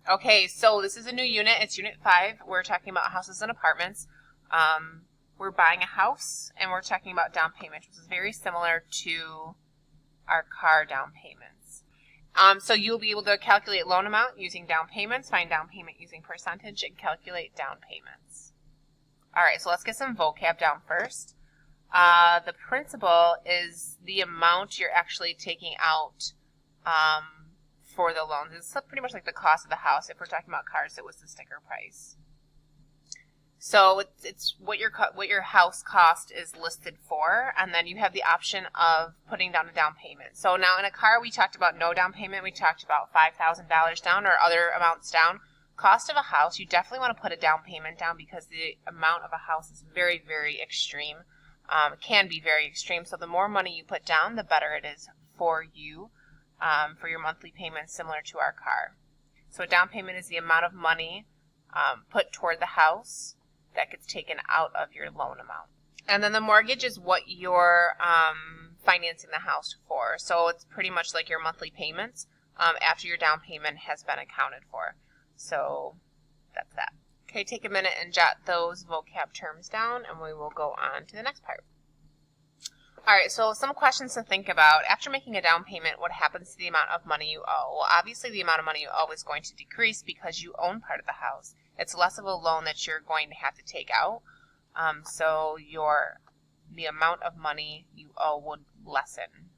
Okay, so this is a new unit. It's Unit 5. We're talking about houses and apartments. We're buying a house, and we're talking about down payment, which is very similar to our car down payments. So you'll be able to calculate loan amount using down payments, find down payment using percentage, and calculate down payments. All right, so let's get some vocab down first. The principal is the amount you're actually taking out for the loans. It's pretty much like the cost of the house. If we're talking about cars, it was the sticker price. So it's what your house cost is listed for, and then you have the option of putting down a down payment. So now in a car, we talked about no down payment. We talked about $5,000 down or other amounts down. Cost of a house, you definitely want to put a down payment down because the amount of a house is very, very extreme. It can be very extreme. So the more money you put down, the better it is for you. For your monthly payments, similar to our car. So a down payment is the amount of money put toward the house that gets taken out of your loan amount. And then the mortgage is what you're financing the house for. So it's pretty much like your monthly payments after your down payment has been accounted for. So that's that. Okay, take a minute and jot those vocab terms down, and we will go on to the next part. All right, so some questions to think about. After making a down payment, what happens to the amount of money you owe? Well, obviously the amount of money you owe is going to decrease because you own part of the house. It's less of a loan that you're going to have to take out. So the amount of money you owe would lessen.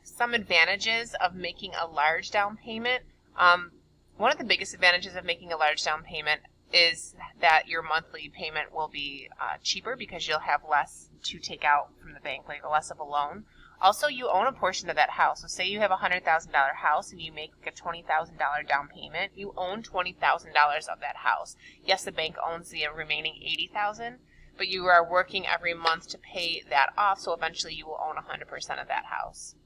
Some advantages of making a large down payment. One of the biggest advantages of making a large down payment is that your monthly payment will be cheaper because you'll have less to take out from the bank, like less of a loan. Also, you own a portion of that house. So say you have a $100,000 house and you make a $20,000 down payment. You own $20,000 of that house. Yes, the bank owns the remaining $80,000, but you are working every month to pay that off, so eventually you will own 100% of that house.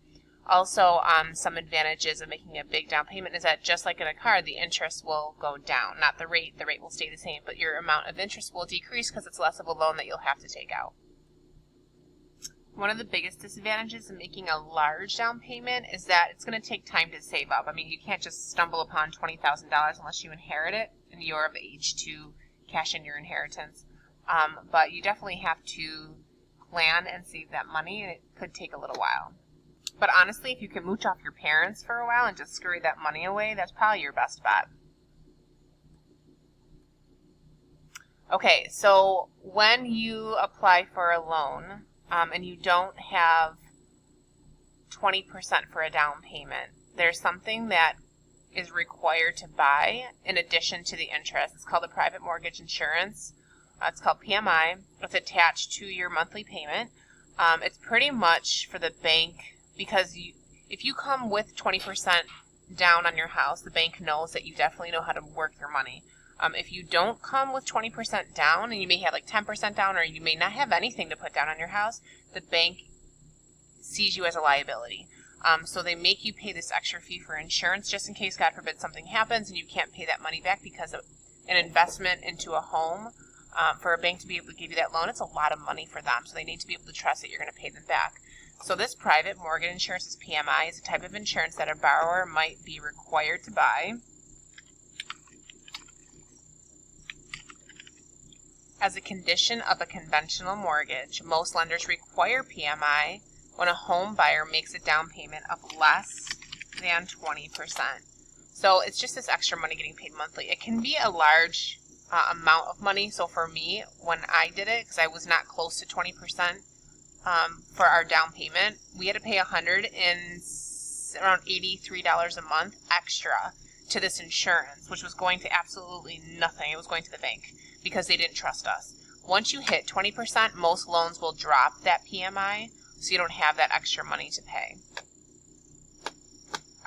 Also, some advantages of making a big down payment is that just like in a car, the interest will go down. Not the rate. The rate will stay the same, but your amount of interest will decrease because it's less of a loan that you'll have to take out. One of the biggest disadvantages of making a large down payment is that it's going to take time to save up. I mean, you can't just stumble upon $20,000 unless you inherit it and you're of age to cash in your inheritance. But you definitely have to plan and save that money, and it could take a little while. But honestly, if you can mooch off your parents for a while and just scurry that money away, that's probably your best bet. Okay, so when you apply for a loan and you don't have 20% for a down payment, there's something that is required to buy in addition to the interest. It's called a private mortgage insurance. It's called PMI. It's attached to your monthly payment. It's pretty much for the bank because if you come with 20% down on your house, the bank knows that you definitely know how to work your money. If you don't come with 20% down, and you may have like 10% down, or you may not have anything to put down on your house, the bank sees you as a liability. So they make you pay this extra fee for insurance just in case, God forbid, something happens and you can't pay that money back because of an investment into a home. For a bank to be able to give you that loan, it's a lot of money for them. So they need to be able to trust that you're going to pay them back. So this private mortgage insurance, this PMI, is a type of insurance that a borrower might be required to buy as a condition of a conventional mortgage. Most lenders require PMI when a home buyer makes a down payment of less than 20%. So it's just this extra money getting paid monthly. It can be a large amount of money. So for me, when I did it, because I was not close to 20% for our down payment, we had to pay around $83 a month extra to this insurance, which was going to absolutely nothing. It was going to the bank because they didn't trust us. Once you hit 20%, most loans will drop that PMI, so you don't have that extra money to pay.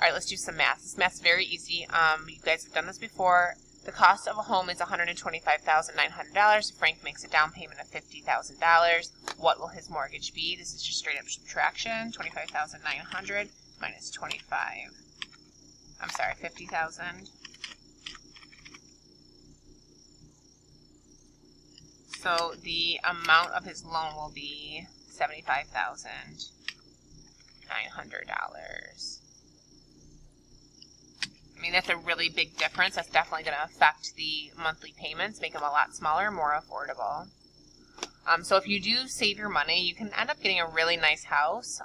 All right, let's do some math. This math's very easy. You guys have done this before. The cost of a home is $125,900. Frank makes a down payment of $50,000. What will his mortgage be? This is just straight up subtraction. $25,900 minus 50,000. So the amount of his loan will be $75,900. I mean, that's a really big difference. That's definitely going to affect the monthly payments, make them a lot smaller, more affordable. So if you do save your money, you can end up getting a really nice house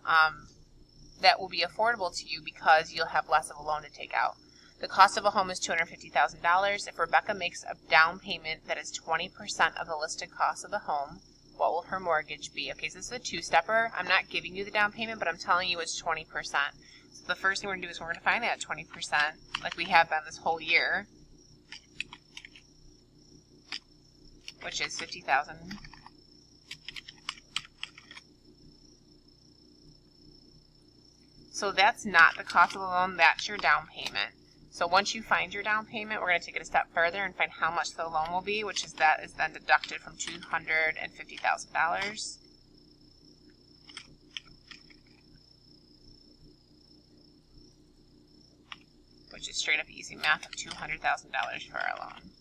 that will be affordable to you because you'll have less of a loan to take out. The cost of a home is $250,000. If Rebecca makes a down payment that is 20% of the listed cost of the home, what will her mortgage be? Okay, so this is a two-stepper. I'm not giving you the down payment, but I'm telling you it's 20%. So the first thing we're going to do is we're going to find that 20%, like we have been this whole year, which is $50,000. So that's not the cost of the loan, that's your down payment. So once you find your down payment, we're going to take it a step further and find how much the loan will be, which is that is then deducted from $250,000. Which is straight up easy math of $200,000 for our loan.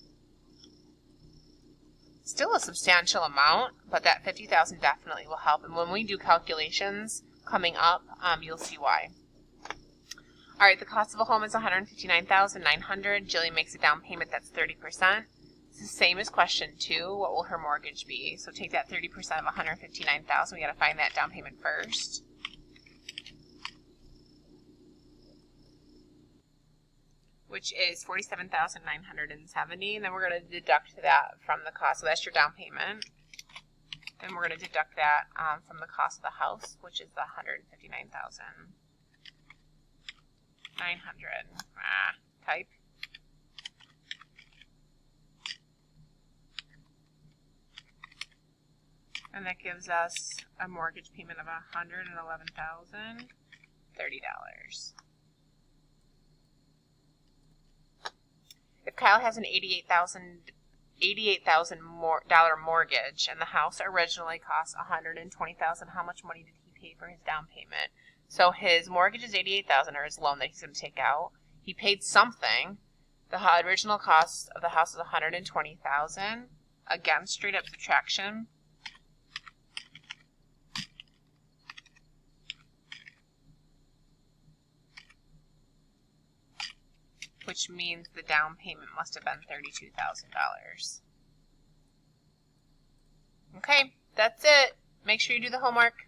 Still a substantial amount, but that $50,000 definitely will help. And when we do calculations coming up, you'll see why. All right, the cost of a home is $159,900. Jillian makes a down payment that's 30%. It's the same as question 2. What will her mortgage be? So take that 30% of $159,000. We got to find that down payment first. Which is $47,970, and then we're going to deduct that from the cost. So that's your down payment. And we're going to deduct that from the cost of the house, which is the $159,900. Type. And that gives us a mortgage payment of $111,030. If Kyle has an $88,000 mortgage and the house originally cost $120,000, how much money did he pay for his down payment? So his mortgage is $88,000, or his loan that he's going to take out. He paid something. The original cost of the house is $120,000. Again, straight up subtraction. Which means the down payment must have been $32,000. Okay, that's it. Make sure you do the homework.